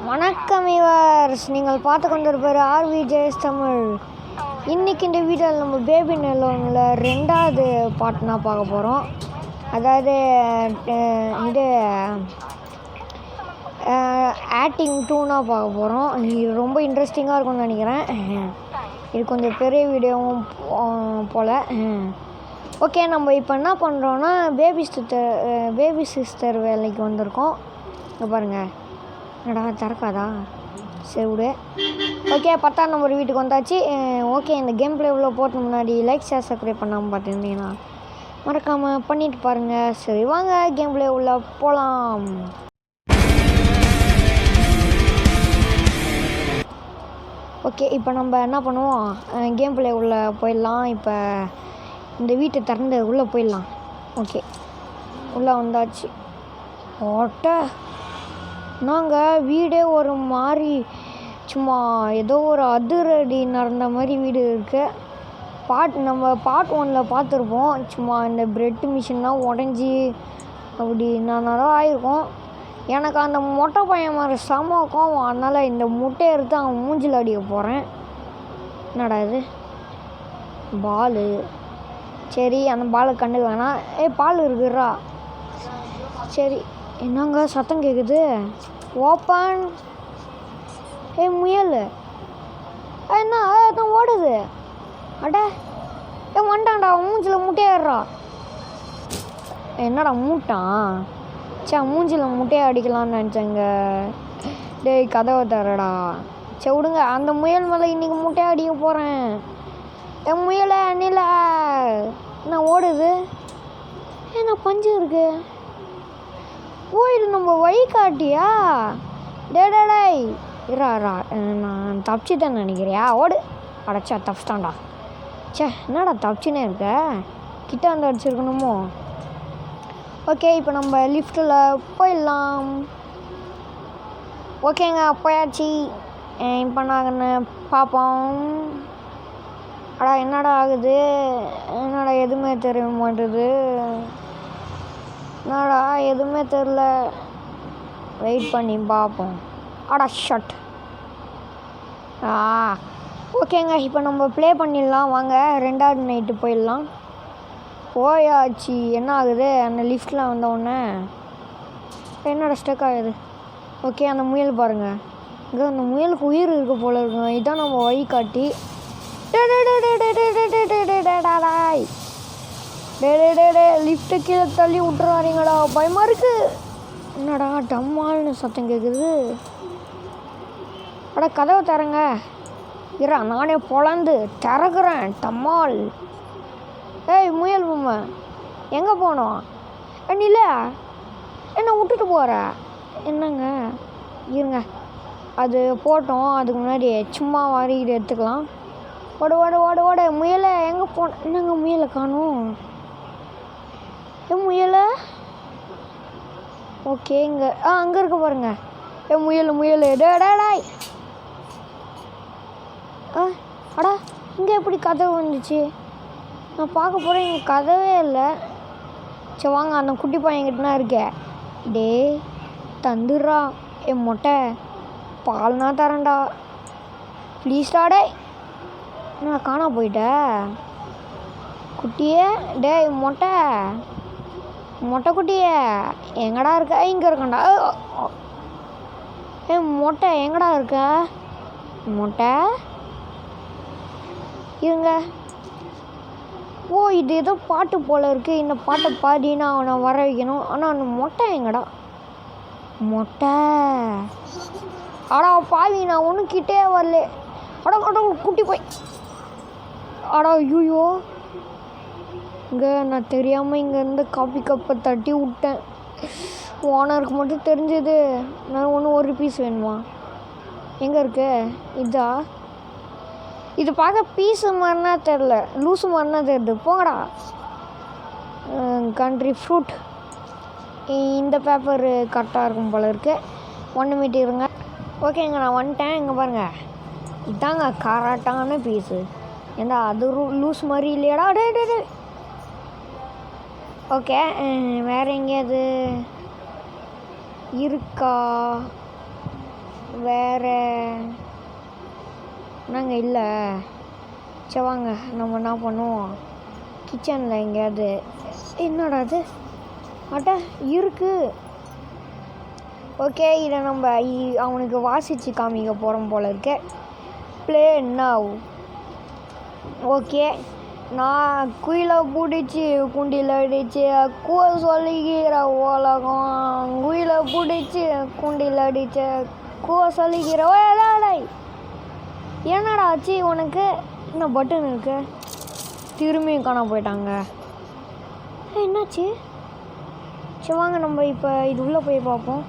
வணக்கம் வியூவர்ஸ், நீங்கள் பார்த்து கொண்டிருப்பது RVJS தமிழ். இன்றைக்கி இந்த வீடியோவில் நம்ம பேபி நெலோனில் ரெண்டாவது பாட்டுனா பார்க்க போகிறோம். அதாவது இது ஆக்டிங் 2னா பார்க்க போகிறோம். இது ரொம்ப இன்ட்ரெஸ்டிங்காக இருக்கும்னு நினைக்கிறேன். இது கொஞ்சம் பெரிய வீடியோவும் போல். ஓகே, நம்ம இப்போ என்ன பண்ணுறோன்னா பேபி சிஸ்டர் வேலைக்கு வந்திருக்கோம். இங்கே பாருங்கள், என்னடா திறக்காதா? சரி விடு. ஓகே, 10ஆம் நம்பர் வீட்டுக்கு வந்தாச்சு. ஓகே, இந்த கேம் பிளே உள்ள போட்டு முன்னாடி லைக் ஷேர் சப்ஸ்கிரைப் பண்ணாமல் பார்த்துருந்தீங்கன்னா மறக்காமல் பண்ணிட்டு பாருங்கள். சரி வாங்க கேம் பிளே உள்ள போகலாம். ஓகே, இப்போ நம்ம என்ன பண்ணுவோம், கேம் பிளே உள்ள போயிடலாம். இப்போ இந்த வீட்டை திறந்து உள்ளே போயிடலாம். ஓகே, உள்ளே வந்தாச்சு. ஓட்ட நாங்கள் வீடே ஒரு மாதிரி சும்மா ஏதோ ஒரு அதிரடி நடந்த மாதிரி வீடு இருக்குது. நம்ம பார்ட் 1ல் பார்த்துருப்போம். சும்மா இந்த பிரெட் மிஷின்லாம் உடஞ்சி அப்படி நான் தான் ஆகிருக்கும். எனக்கு அந்த மொட்டை பையன் மாதிரி செம கோவம். அதனால் இந்த முட்டையை எடுத்து அவன் மூஞ்சில் அடிக்க போகிறேன். என்னடா இது பாலு? சரி, அந்த பாலை கண்டுக்க வேணாம். பால் இருக்குறா. சரி, என்னங்க சத்தம் கேட்குது? ஓப்பன். முயல் என்ன தான் ஓடுது? அட வந்துட்டான்டா, மூஞ்சில் முட்டையாடுறா. என்னடா மூட்டான்? மூஞ்சில் முட்டையை அடிக்கலான்னு நினச்சேங்க. டேய் கதவை தரடா. சரி விடுங்க, அந்த முயல் மேலே இன்றைக்கி முட்டையை அடிக்க போகிறேன். முயலை நில என்ன ஓடுது? என்ன பஞ்சு இருக்கு? இது நம்ம வழி காட்டியா? டேய் இரா நான் தப்பிச்சுட்டேன்னு நினைக்கிறியா? ஓடு. அடைச்சா தப்பிச்சிட்டான்டா. என்னடா தப்பிச்சுனே இருக்க? கிட்ட வந்து அடிச்சிருக்கணுமோ? ஓகே, இப்போ நம்ம லிஃப்ட்டில் போயிடலாம். ஓகேங்க, போயாச்சு. இப்போ நாங்கள் பார்ப்போம். அடா என்னடா ஆகுது? என்னடா எதுவுமே தெரிய மாட்டுது? என்னடா எதுவுமே தெரில. வெயிட் பண்ணி பார்ப்போம். அடா ஷட். ஓகேங்க, இப்போ நம்ம ப்ளே பண்ணிடலாம். வாங்க ரெண்டாவது நைட்டு போயிடலாம். போயாச்சு. என்ன ஆகுது? அந்த லிஃப்ட்டில் வந்தவுடனே என்னோட ஸ்டக் ஆகுது. ஓகே, அந்த முயல் பாருங்கள். இங்கே அந்த முயலுக்கு உயிர் இருக்க போல இருக்குங்க. இதான் நம்ம வழி காட்டி. லிஃப்ட்டு கீழே தள்ளி விட்டுறாதீங்கடா, பயமாக இருக்குது. என்னடா டம்மால்னு சத்தம் கேட்குது? அட கதவை தரங்க. இரா நானே பொழந்து திறக்கிறேன். டம்மால். முயல் பொம்மை எங்கே போனோம்? நில என்ன விட்டுட்டு போகிற? என்னங்க இருங்க, அது போட்டோம். அதுக்கு முன்னாடி சும்மா வாரிக்கிட்டு எடுத்துக்கலாம். ஓடு ஓடு ஓடு ஓடு. முயலை எங்கே போன? என்னங்க முயலை காணும்? முயலை ஓகே, இங்கே அங்கே இருக்க பாருங்க. முயல் டேடாய். அடா இங்கே எப்படி கதவு வந்துச்சு? நான் பார்க்க போகிறேன், இங்கே கதவே இல்லை. சரி வாங்க, அந்த குட்டி பையன்கிட்டனா இருக்கே. டே தந்துடுறா. மொட்டை பால்னா தரேன்டா ப்ளீஸ்டா. டே நான் காணா போயிட்ட குட்டியே. டேய் மொட்டை குட்டியே எங்கடா இருக்க? இங்கே இருக்கண்டா. மொட்டை எங்கடா இருக்க? மொட்டை இருங்க. இது ஏதோ பாட்டு போல் இருக்குது. இந்த பாட்டை பாடினா அவனை வர வைக்கணும். ஆனால் அந்த மொட்டை எங்கடா? மொட்டை அடா பாவி, நான் ஒன்றும் கிட்டே வரல. அட குட்டி போய். அடா ஐயோ, இங்கே நான் தெரியாமல் இங்கேருந்து காஃபி கப்பை தட்டி விட்டேன். ஓனருக்கு மட்டும் தெரிஞ்சது. நான் ஒரு பீஸ் வேணுமா? எங்கே இருக்கு? இதா? இது பார்க்க பீஸு மாதிரினா தெரில, லூஸு மாதிரினா தெரியுது. போங்கடா. Country fruit. இந்த பேப்பர் கரெக்டாக இருக்கும் போல இருக்குது. 1 மீட்டர் இருங்க. ஓகேங்க, நான் வந்துட்டேன். இங்கே பாருங்கள், இதாங்க கரெக்டான பீஸு. ஏண்டா அது லூஸ் மாதிரி இல்லையாடா? டே ஓகே, வேறு எங்கேயாவது இருக்கா? வேறு நாங்கள் இல்லை. சரி வாங்க நம்ம என்ன பண்ணுவோம், கிச்சனில் எங்கேயாவது. என்னடா அது, அட இருக்குது. ஓகே, இதை நம்ம அவனுக்கு வாசித்து காமிக்க போகிறோம் போல இருக்கு. Play now. ஓகே, நான் குயிலை பிடிச்சி குண்டியில் அடித்து கூவ சொல்லிக்கிற உலகம், குயிலை பிடிச்சி குண்டியில் அடித்த கூவ சொல்லிக்கிற ஓடாடை. என்னடா ஆச்சு உனக்கு? என்ன பட்டன் இருக்கு? திரும்பியும் காண போயிட்டாங்க. என்னாச்சு? சரி வாங்க நம்ம இப்போ இது உள்ளே போய் பார்ப்போம்,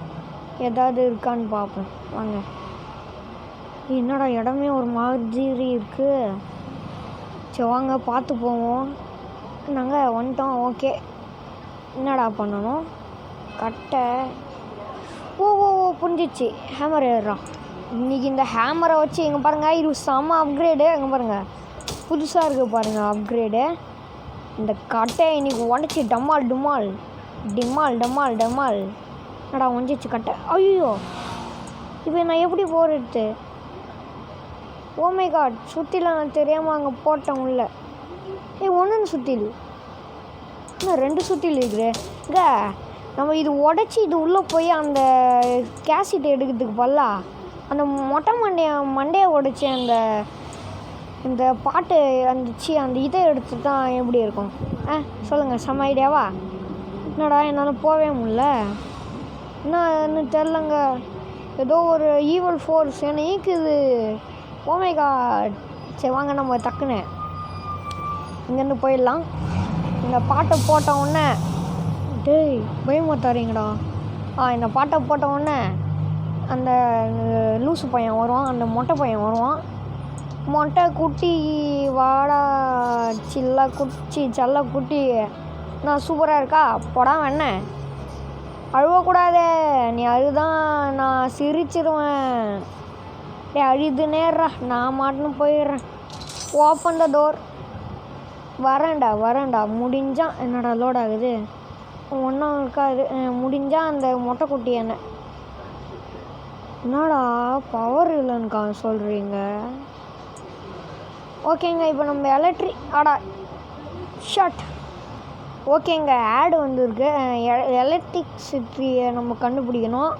ஏதாவது இருக்கான்னு பார்ப்போம் வாங்க. என்னடா இடமே ஒரு மாதிரி இருக்குது. சரி வாங்க பார்த்து போவோம். நாங்கள் வந்துட்டோம். ஓகே, என்னடா பண்ணணும்? கட்டை. ஓ ஓ ஓ புரிஞ்சிச்சு, ஹேமர் ஏறுறான். இன்றைக்கி இந்த ஹேமரை வச்சு எங்கே பாருங்கள், இது செம்ம அப்கிரேடு. எங்கே பாருங்கள், புதுசாக இருக்குது பாருங்கள் அப்கிரேடு. இந்த கட்டை இன்றைக்கி உடச்சி டமால் டுமால் டிமால் டமால் டமால். என்னடா ஒஞ்சிச்சு கட்டை. ஐயோ, இப்போ நான் எப்படி போகிறது? ஓமை காட், சுற்றில நான் தெரியாமல் அங்கே போட்டேன் உள்ள. ஒன்று சுற்றில் இன்னும் 2 சுற்றில் இருக்குது. இங்கே நம்ம இது உடச்சி இது உள்ளே போய் அந்த கேசட் எடுக்கிறதுக்கு பல்லா அந்த மொட்டை மண்டையை உடச்சி இந்த பாட்டு அந்த இதை எடுத்து தான் எப்படி இருக்கும்? சொல்லுங்கள், செம்ம ஐடியாவா? என்னடா என்னால் போகவே முடியல, என்னன்னு தெரிலங்க. ஏதோ ஒரு ஈவல் ஃபோர்ஸ் என்னை ஈக்குது. ஓமை காட். சரி வாங்க நம்ம டக்குன்னு இங்கேருந்து போயிடலாம். இந்த பாட்டை போட்ட உடனே டேய் பயமாத்தாரீங்கடா. இந்த பாட்டை போட்ட உடனே அந்த லூசு பையன் வருவான், அந்த மொட்டை பையன் வருவான். மொட்டை குட்டி வாடா சில்ல குச்சி சல்ல குட்டி, நான் சூப்பராக இருக்கா போடா வேணே. அழுவக்கூடாதே, நீ அழுதான் நான் சிரிச்சிருவேன். அழுது நேர்றா, நான் மாட்டுன்னு போயிடுறேன். Open the door. வரேன்டா முடிஞ்சா. என்னடா லோட் ஆகுது? ஒன்றும் இருக்காது. முடிஞ்சா அந்த மொட்டை குட்டி என்னடா பவர் இல்லைன்னு சொல்கிறீங்க? ஓகேங்க, இப்போ நம்ம ஆடா ஷட். ஓகேங்க, ஆடு வந்துருக்கு. எலக்ட்ரிசிட்டியை நம்ம கண்டுபிடிக்கணும்.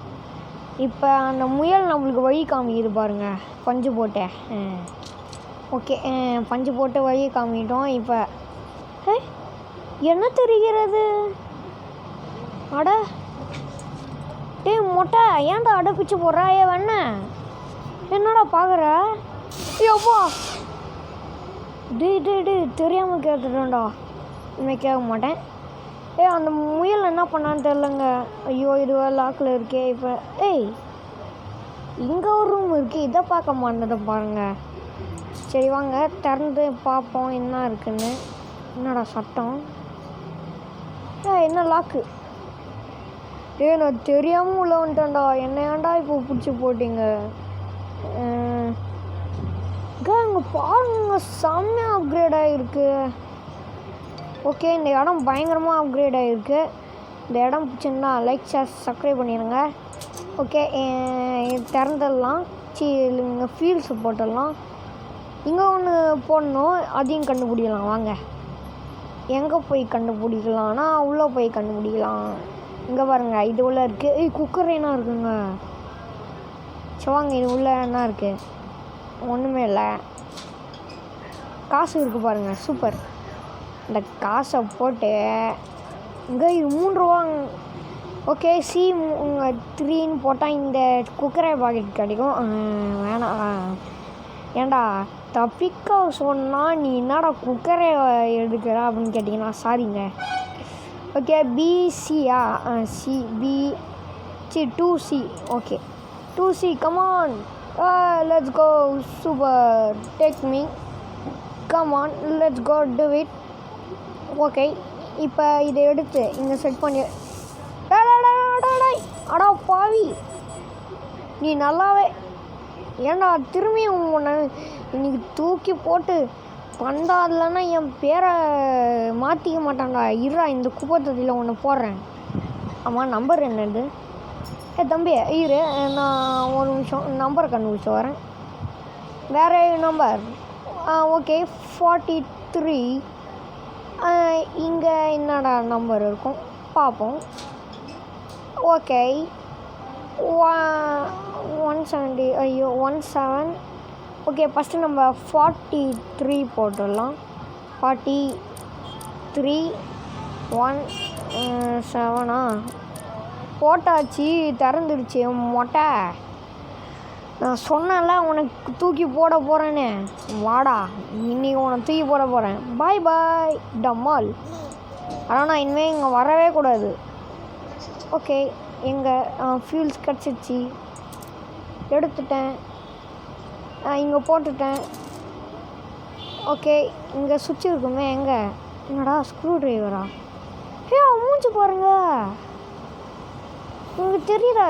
இப்போ அந்த முயல் நம்மளுக்கு வழி காமிக்குது பாருங்கள், பஞ்சு போட்டேன். ஓகே, பஞ்சு போட்டு வழி காமிக்கிட்டோம். இப்போ என்ன தெரிகிறது? அட டேய் மொட்டை, ஏன்டா அடைப்பிச்சு போடுறா? வேண என்னடா பார்க்குற? ஐயோப்பா, டேய் தெரியாமல் கேட்டுட்டேன்டா. இனிமேல் கேட்க மாட்டேன். அந்த முயல் என்ன பண்ணான்னு தெரிலங்க. ஐயோ, இதுவே லாக்கில் இருக்கே. இப்போ இங்கே ஒரு ரூம் இருக்குது, இதை பார்க்க மாட்டேதை பாருங்கள். சரி வாங்க திறந்து பார்ப்போம் என்ன இருக்குன்னு. என்னடா சட்டம்? என்ன லாக்கு? நான் தெரியாமல் உள்ள வந்துட்டேன்டா. என்ன ஏன்டா இப்போ பிடிச்சி போட்டிங்க? இங்கே பாருங்க, செம்மையாக அப்கிரேட் ஆகிருக்கு. ஓகே, இந்த இடம் பயங்கரமாக அப்கிரேட் ஆகிருக்கு. இந்த இடம் பிடிச்சிருந்தா லைக் ஷேர் சப்ஸ்கிரைப் பண்ணிடுங்க. ஓகே, திறந்துடலாம். இங்கே ஃபீல்ட்ஸு போட்டுடலாம். இங்கே ஒன்று போடணும், அதையும் கண்டுபிடிக்கலாம். வாங்க, எங்கே போய் கண்டுபிடிக்கலாம்னா உள்ளே போய் கண்டுபிடிக்கலாம். இங்கே பாருங்கள், இது உள்ளே இருக்குது. குக்கர் என்ன இருக்குங்க? சரி வாங்க, இது உள்ளே என்ன இருக்குது? ஒன்றுமே இல்லை. காசு இருக்குது பாருங்கள், சூப்பர். இந்த காசை போட்டு இங்கே இது 3 ரூபா. ஓகே, C3ன்னு போட்டால் இந்த குக்கரை பாக்கெட் கிடைக்கும். வேணாம். ஏண்டா தப்பிக்க சொன்னால் நீ என்னடா குக்கரை எடுக்கிற அப்படின்னு கேட்டிங்கன்னா சாரிங்க. ஓகே, BCயா? C2C. Okay, 2C, come on, let's go. Super, take me, come on, let's go, do it. Okay, இப்போ இதை எடுத்து இங்கே செட் பண்ணி. அடா பாவி, நீ நல்லாவே ஏன்டா திரும்பியும் உன்னை இன்னைக்கு தூக்கி போட்டு பண்டா. இல்லைன்னா என் பேரை மாற்றிக்க மாட்டான்டா. இருடா, இந்த குப்பை தொட்டியில் ஒன்று போடுறேன். ஆமாம், நம்பர் என்னது? தம்பி இரு, நான் ஒரு நிமிஷம் நம்பரை கண்டுபிடிச்சி வரேன். வேறு நம்பர் ஓகே 43. இங்கே என்னடா நம்பர் இருக்கும் பார்ப்போம். ஓகே 170 ஐயோ 17. ஓகே ஃபஸ்ட்டு நம்ம 43 போட்டுடலாம். 43 17 போட்டாச்சு. திறந்துடுச்சு மொட்டை. நான் சொன்னேன்ல உனக்கு தூக்கி போட போகிறேன்னு. வாடா இன்னைக்கு உனக்கு தூக்கி போட போகிறேன். பாய் பாய் டம்மால். ஆனால் நான் இனிமேல் இங்கே வரவே கூடாது. ஓகே எங்கே ஃபியூல்ஸ் கிடச்சிருச்சு. எடுத்துட்டேன். இங்கே போட்டுட்டேன். ஓகே இங்கே சுவிட்ச் இருக்குமே. எங்கே என்னடா ஸ்க்ரூ ட்ரைவரா? மூஞ்சி பாருங்க. உங்களுக்கு தெரியுதா?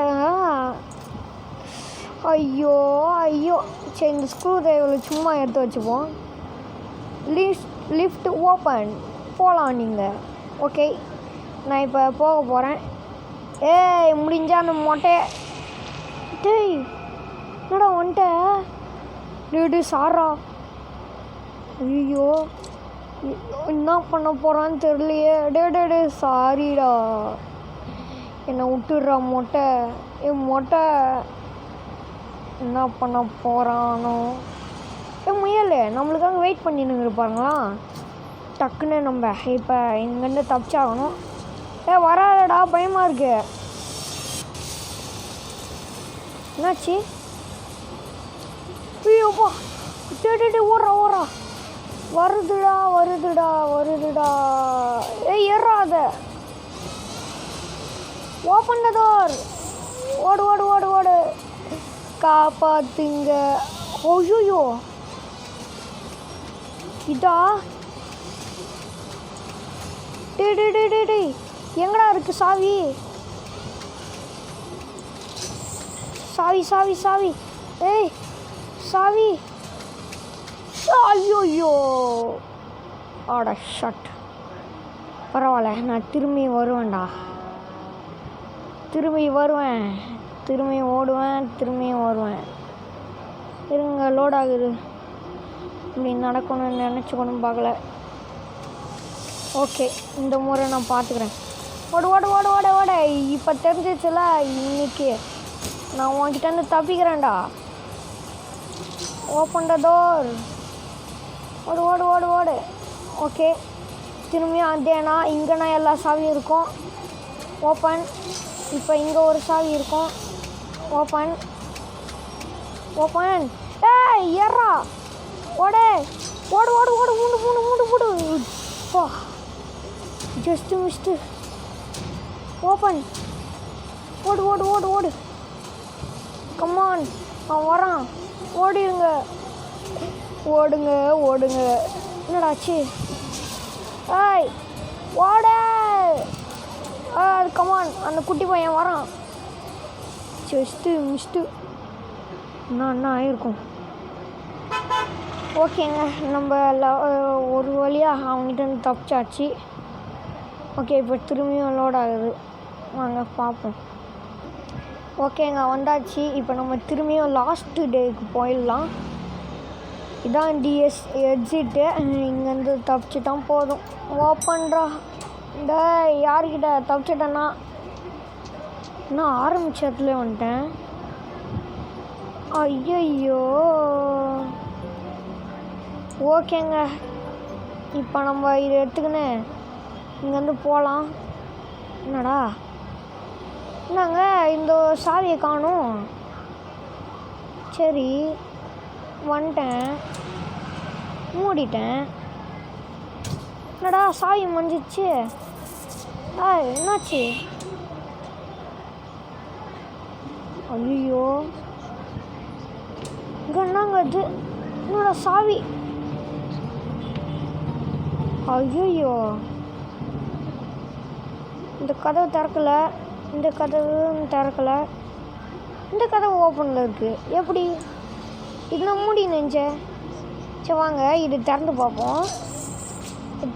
ஐயோ ஐயோ. சரி இந்த ஸ்க்ரூ ட்ரைவர் சும்மா எடுத்து வச்சுப்போம். Lift open. போகலாம் நீங்கள். ஓகே நான் இப்போ போக போகிறேன். ஏய் முடிஞ்சா அந்த மொட்டையை டேய் என்னடா வந்துட்ட டே சாரா. ஐயோ என்ன பண்ண போகிறான்னு தெரியலையே. டே சாரிடா என்னை விட்டுடுறா மொட்டை. மொட்டை என்ன பண்ண போகிறானோ. முயல் நம்மளுக்காக வெயிட் பண்ணின்னு இருப்பாங்களா. டக்குன்னு நம்ம இப்போ இங்கேருந்து தப்பிச்சாகணும். வராதடா பயமாக இருக்கு. என்னாச்சு? ஐயோப்பா டே ஓடுறா. வருதுடா. ஏறாத. Open the door. ஓடு காப்பாத்துங்க. ஐயோ இதா டே எங்கடா இருக்கு சாவி? ஏய் சாவி. ஐயோ ஆடா ஷட். பரவாயில்ல நான் திரும்பி வருவேன்டா. திரும்பி ஓடுவேன். திரும்பியும் வருவேன். இருங்க லோட் ஆகுது. இப்படி நடக்கணும்னு நினச்சிக்கணும் பார்க்கல. ஓகே இந்த முறை நான் பார்த்துக்கிறேன். ஓட. இப்போ தெரிஞ்சிச்சுல இன்னைக்கு நான் உன்கிட்டேருந்து தப்பிக்கிறேன்டா. Open the door. ஓடு. ஓகே திரும்பியும் அதேனா இங்கேனா எல்லா சாவியும் இருக்கும். ஓப்பன். இப்போ இங்கே ஒரு சாவி இருக்கும். ஓப்பன். ஏறா. ஓடு. மூண்டு. போ ஜஸ்ட் மிஸ்டு. ஓப்பன். ஓடு. கம்மான் அவன் வரான். ஓடுங்க. என்னடாச்சு? ஏய் ஓடு. கமான் அந்த குட்டி பையன் வரான். Just missed. என்ன ஆயிருக்கும்? ஓகேங்க நம்ம ஒரு வழியாக அவங்ககிட்ட தப்பிச்சாச்சு. ஓகே இப்போ திரும்பியும் லோட் ஆகுது. வாங்க பார்ப்போம். ஓகேங்க வந்தாச்சு. இப்போ நம்ம திரும்பியும் லாஸ்ட்டு டேக்கு போயிடலாம். இதான் டிஎஸ் எக்ஸிட்டு. இங்கேருந்து தப்பிச்சிட்டான் போதும். ஓப்பன்ரா. யார்கிட்ட தப்பிச்சிட்டேன்னா நான் ஆரம்பிச்ச இடத்துல வந்துட்டேன். ஐயோ ஓகேங்க இப்போ நம்ம இதை எடுத்துக்கின்னு இங்கேருந்து போகலாம். என்னடா என்னங்க இந்த சாவியை காணும். சரி வந்துட்டேன். மூடிட்டேன். என்னடா சாவி மஞ்சிச்சு. என்னாச்சு? ஐயோ இங்கே என்னங்க இது? என்னோட சாவி. ஐயோ இந்த கதவு திறக்கலை. இந்த கதவு ஓப்பனில் இருக்குது. எப்படி இதெல்லாம் மூடி நெஞ்சேன். சரி வாங்க இது திறந்து பார்ப்போம்.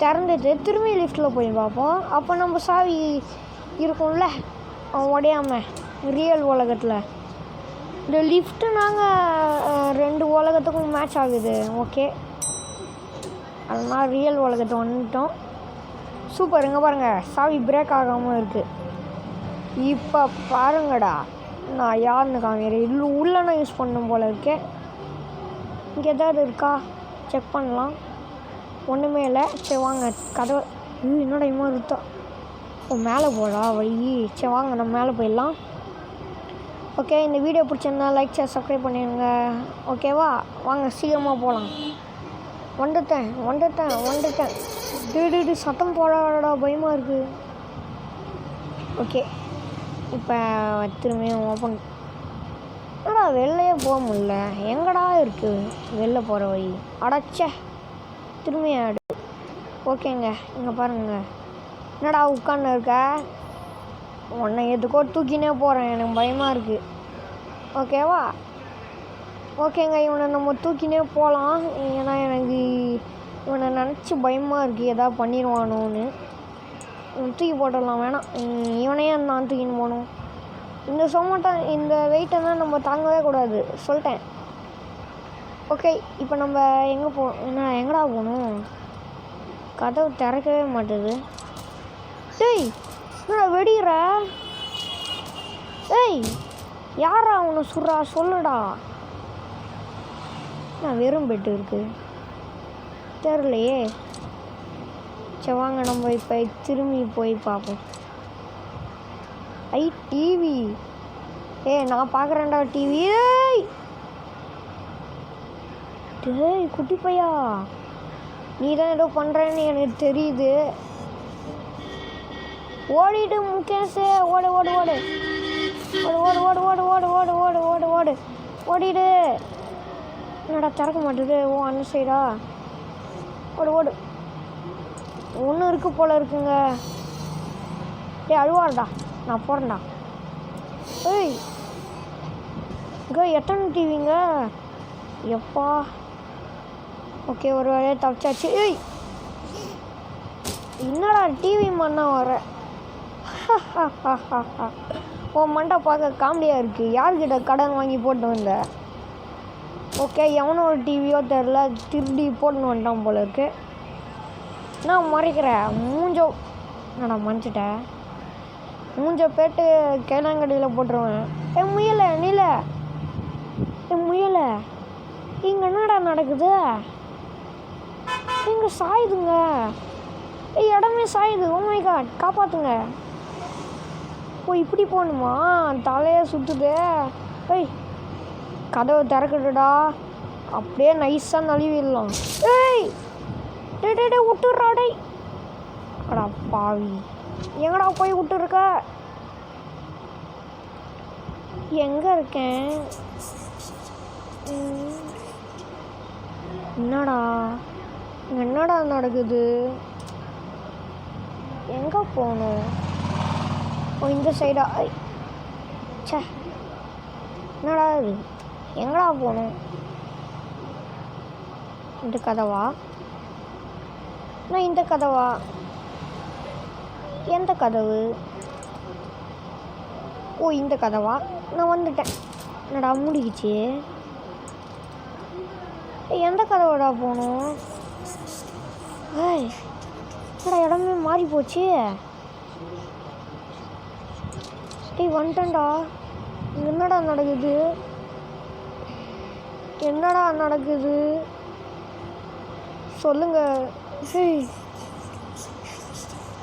திறந்துட்டு திரும்பி லிஃப்ட்டில் போய் பார்ப்போம். அப்போ நம்ம சாவி இருக்கும்ல உடையாமல். ரியல் உலகத்தில். இந்த லிஃப்ட்டு நாங்கள் 2 உலகத்துக்கும் மேட்ச் ஆகுது. ஓகே, அதனால் ரியல் உலகத்தை வந்துட்டோம். சூப்பர். இங்கே பாருங்கள், சாவி பிரேக் ஆகாமல் இருக்குது. இப்போ பாருங்கடா, நான் யாருன்னு காமிக்கிறேன். இல்லை உள்ளே நான் யூஸ் பண்ணணும் போல் இருக்கேன். இங்கே எதாவது இருக்கா செக் பண்ணலாம். ஒன்றுமே இல்லை. சரி வாங்க, கதவை என்னோட இம்மா இருத்தா. ஓ, மேலே போடா வழி. சரி வாங்க, நம்ம மேலே போயிடலாம். ஓகே, இந்த வீடியோ பிடிச்சிருந்தா லைக் ஷேர் சப்ஸ்கிரைப் பண்ணிடுங்க. ஓகேவா, வாங்க சீக்கிரமாக போகலாம். வந்துட்டேன். டேடி சத்தம் போடாடா, பயமாக இருக்குது. ஓகே, இப்போ திரும்பியும் ஓப்பன். என்னடா வெளிலையே போக முடியல, எங்கடா இருக்குது வெளில போகிற வழி? அடைச்சே, திரும்பி ஆடு. ஓகேங்க, இங்கே பாருங்க. என்னடா உட்காந்து இருக்க? உன்னை எதுக்கோ தூக்கினே போகிறேன், எனக்கு பயமாக இருக்குது. ஓகேவா? ஓகேங்க, இவனை நம்ம தூக்கினே போகலாம். ஏன்னா எனக்கு இவனை நினச்சி பயமாக இருக்குது, எதாவது பண்ணிடுவானோன்னு. தூக்கி போட்டுடலாம். வேணாம், இவனையே நான் தூக்கின்னு போகணும். இந்த வெயிட்டை தான் நம்ம தாங்கவே கூடாது, சொல்லிட்டேன். ஓகே, இப்போ நம்ம எங்கடா போகணும்? கதவு திறக்கவே மாட்டுது. டேய், என்னடா வெடிக்கிற? ஏய், யாரா அவனை சுடுறா, சொல்லுடா. நான் வெறும் பெட்டு இருக்குது, தெரிலையே. சரி வாங்க, நம்ம இப்போ திரும்பி போய் பார்ப்போம். டிவி. நான் பார்க்குறேன்டா டிவி. டேய் குட்டி பையா, நீ தான் ஏதோ பண்ணுறேன்னு எனக்கு தெரியுது. ஓடிட்டு முகேஷே, ஓடு. ஓடிடு. என்னடா திறக்க மாட்டேது? ஓ, அந்த சைடா? ஓடு. ஒன்று இருக்கு போல இருக்குங்க. அழுவாடா, நான் போகிறேன்டா. ஏய், இங்கே எத்தனை டிவிங்க? எப்பா. ஓகே, ஒரு வேலையை தப்பிச்சாச்சு. ஏய், என்னடா டிவி மண்ணா வர? ஓ, மண்டை பார்க்க காமெடியாக இருக்குது. யார்கிட்ட கடன் வாங்கி போட்டு வந்த? ஓகே, எவனோ ஒரு டிவியோ தெரில, திருடி போட்டுன்னு வந்துட்டான் போல இருக்கு. நான் மறைக்கிறேன் மூஞ்சோ. நான் மறைச்சிட்டேன். மூஞ்ச பேட்டு கேளாங்கடியில் போட்டுருவேன். முயலை நீல, முயலை இங்கே என்னடா நடக்குது? இங்கே சாயுதுங்க. இடமே சாயுது. ஓ மை காட், காப்பாற்றுங்க. ஓ, இப்படி போகணுமா? தலையை சுற்றுது. ஏய், கதவை திறக்கட்டுடா, அப்படியே நைஸாக நழுவிடலாம். ஏய் டே விட்டுடுறாடே. அடா பாவி, எங்கடா போய் விட்டுருக்க? எங்கே இருக்கேன்? என்னடா நடக்குது? எங்கே போகணும்? ஓ, இந்த சைடா? சே, என்னடா இது? எங்கடா போகணும்? இந்த கதவா? நான் இந்த கதவா? எந்த கதவு? ஓ, இந்த கதவா? நான் வந்துட்டேன். என்னடா மூடிக்கிச்சு? எந்த கதவுடா போகணும்? ஏய், என்னடா இடமே மாறி போச்சு. வந்துட்டேன்டா. என்னடா நடக்குது? சொல்லுங்க.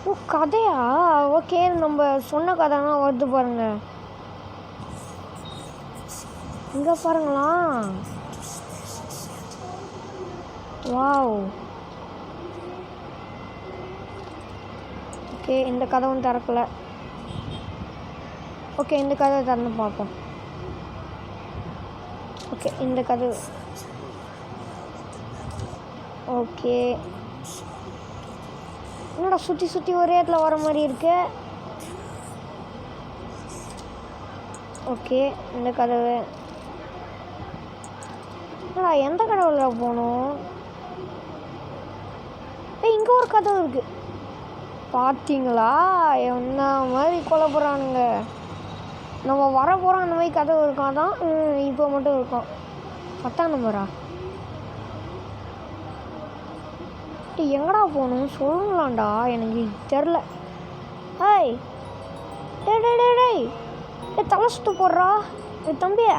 ஓ, கதையா? ஓகே, நம்ம சொன்ன கதைனா வருது பாருங்க. இங்கே பாருங்களா. வாவ். ஓகே, இந்த கதவும் திறக்கல. ஓகே, இந்த கதை திறந்து பார்ப்போம். ஓகே, இந்த கதை. ஓகே, என்னடா சுற்றி ஒரே இடத்துல வர மாதிரி இருக்கு. ஓகே, இந்த கதவு. என்னடா எந்த கதவுல போகணும்? இங்கே ஒரு கதவு இருக்கு. பார்த்தீங்களா, என்ன மாதிரி கொலை போகிறானுங்க. நம்ம வர போகிறோம் அந்த மாதிரி கதை இருக்காதான். இப்போ மட்டும் இருக்கும். 10ஆம் நம்பரா? எங்கடா போகணும் சொல்லுங்களாண்டா, எனக்கு தெரில. ஏய் டே டே டே டேய் ஏ தலை சுற்று போடுறா ஏ தம்பியா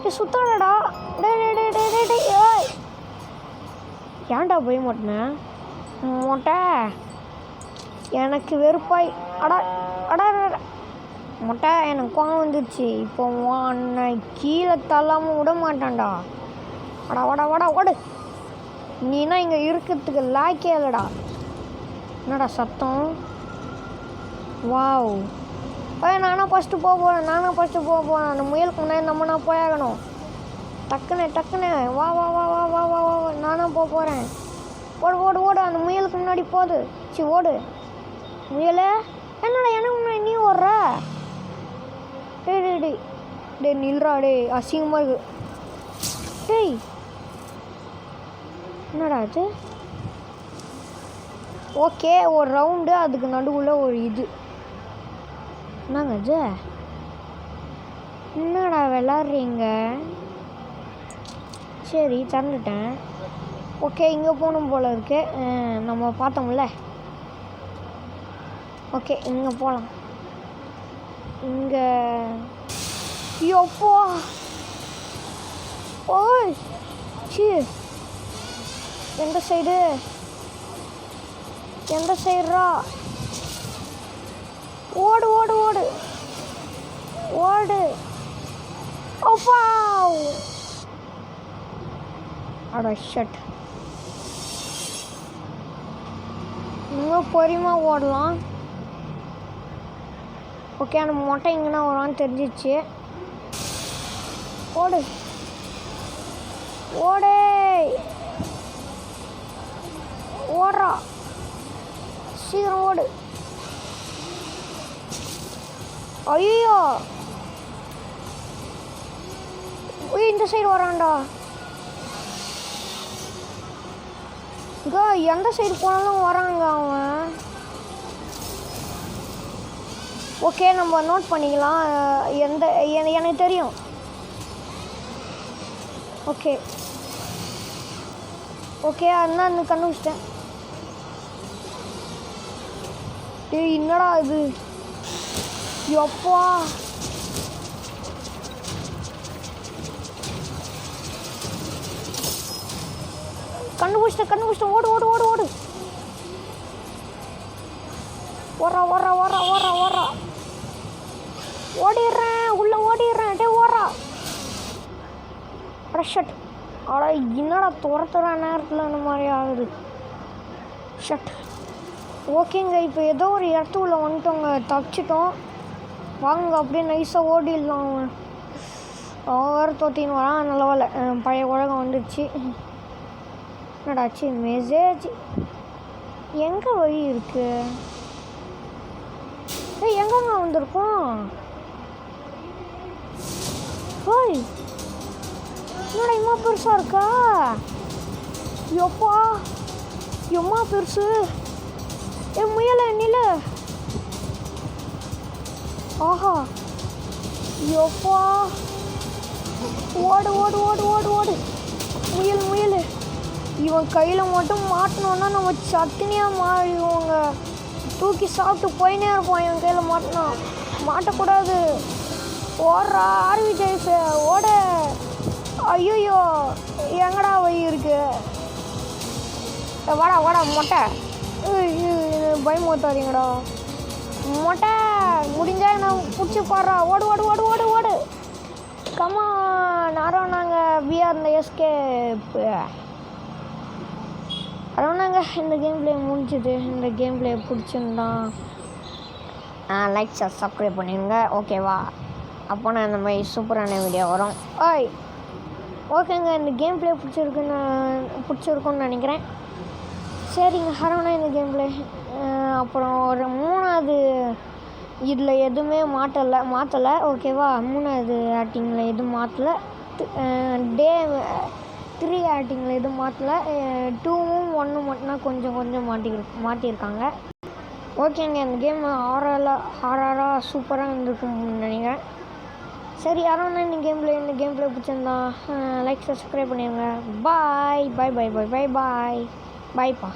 ஏ சுத்தாடா. டே டே டே டே டே டே ஏய் ஏன்டா போய் மாட்டேன் மொட்டை எனக்கு வெறுப்பாய். அடா அடா மொட்டை எனக்கு கோவம் வந்துடுச்சு. இப்போ உன்னை கீழே தள்ளாமல் விட மாட்டான்டா. அடா வடா வடா ஓடு. நீனா இங்கே இருக்கிறதுக்கு லாக்கே இல்லைடா. என்னடா சத்தம்? வாவ். நானாக ஃபஸ்ட்டு போக போகிறேன். அந்த முயலுக்கு முன்னாடி நம்ம போயாகணும். டக்குன்னு வா வா வா வா வா வா வா நானாக போகிறேன். ஓடு ஓடு ஓடு. அந்த முயலுக்கு முன்னாடி போகுது. ஓடு முயலே. என்னடா எனக்கு முன்னாடி நீ ஓடுற? டே டே டே டே நில்றா. டே அசிங்கமாக இருக்கு. டேய் என்னடா அது? ஓகே ஒரு ரவுண்டு, அதுக்கு நடுவில் ஒரு இது என்னங்க அது? என்னடா விளாட்றீங்க? சரி திறந்துட்டேன். ஓகே இங்கே போகணும் போல் இருக்கு. நம்ம பார்த்தோம்ல. ஓகே இங்கே போகலாம். இங்கே எப்போ ஓய் சி எந்த சைடுரா? ஓடு ஓடு ஓடு ஓடு. அப்பா அட ஷட். இன்னும் பொறுமையாக ஓடலாம். ஓகே அந்த மொட்டை இங்கன்னா வரான்னு தெரிஞ்சிச்சு. ஓடு ஓடே ஓடுறா சீக்கிரம் ஓடு. ஐயோ இந்த சைடு வரான்டா. இங்கே எந்த சைடு போனாலும் வராங்க அவன். ஓகே நம்ம நோட் பண்ணிக்கலாம். எனக்கு தெரியும். ஓகே அதனால் அந்த கண்டுபிடிச்சிட்டேன். டேய் என்னடா இது? எப்பா கண்டுபிடிச்சிட்டேன். ஓடு ஓடு ஓடு ஓடு. ஓடுறா ஓடிடுறேன். உள்ளே ஓடிடுறேன். டே ஓடுறா. ஷட். அடா என்னடா துரத்துற நேரத்தில் அந்த மாதிரி ஆகுது. ஷட். ஓகேங்க இப்போ ஏதோ ஒரு இடத்துக்குள்ள வந்துட்டோங்க. தப்பிச்சிட்டோம். வாங்க அப்படியே நைஸாக ஓடிடலாம். அவன் வேறு தோத்தின்னு வரான். நல்ல வேலை பழைய உலகம் வந்துடுச்சு. என்னடாச்சு மெசேஜ்? எங்கே வழி இருக்கு? எங்கங்க வந்திருக்கோம்? ஓய் என்னடா இம்மா பெருசாக இருக்கா? எப்பா எம்மா பெருசு. முயலை நில. ஆஹா எப்பா ஓடு ஓடு ஓடு ஓடு ஓடு. முயல் இவன் கையில் மட்டும் மாட்டினோன்னா நம்ம சட்னியாக மாறிடுவோங்க. தூக்கி சாப்பிட்டு போயினே இருப்போம். இவன் கையில் மாட்டக்கூடாது. ஓடுறா ஆர்விஜெய்ஸ் ஓட. ஐயோ எங்கடா வழி இருக்கு? வாடா மொட்டை. பயமுத்தாதீங்கடா மொட்டை. முடிஞ்சா நான் பிடிச்சி பாடுறா. ஓடு ஓடு ஓடு ஓடு ஓடு. கம்மா நேரம் நாங்கள் விஆர் இந்த எஸ்கேப். அதான் நாங்கள் இந்த கேம் பிளே முடிஞ்சுது. இந்த கேம் பிளே பிடிச்சிருந்தா லைக் சப்ஸ்கிரைப் பண்ணிடுங்க. ஓகேவா? அப்போ நான் இந்த மாதிரி சூப்பரான வீடியோ வரும். ஓகேங்க இந்த கேம் பிளே பிடிச்சிருக்குன்னு நினைக்கிறேன். சரிங்க ஹரோனா இந்த கேம் பிளே. அப்புறம் ஒரு 3வது இதில் எதுவுமே மாற்றலை. ஓகேவா? 3வது ஆக்டிங்கில் எதுவும் மாற்றலை. டே 3 ஆக்டிங்கில் எதுவும் மாற்றலை. 2வும் 1 மட்டும்தான் கொஞ்சம் மாட்டியிருக்காங்க. ஓகேங்க, இந்த கேம் ஹாரராக சூப்பராக இருந்திருக்கும்னு நினைக்கிறேன். சரி, யாரும் இந்த கேம் பிளே பிடிச்சிருந்தா லைக் சப்ஸ்கிரைப் பண்ணிடுங்க. பாய் பாய் பாய் பாய் பாய் பாய் பாய்ப்பா.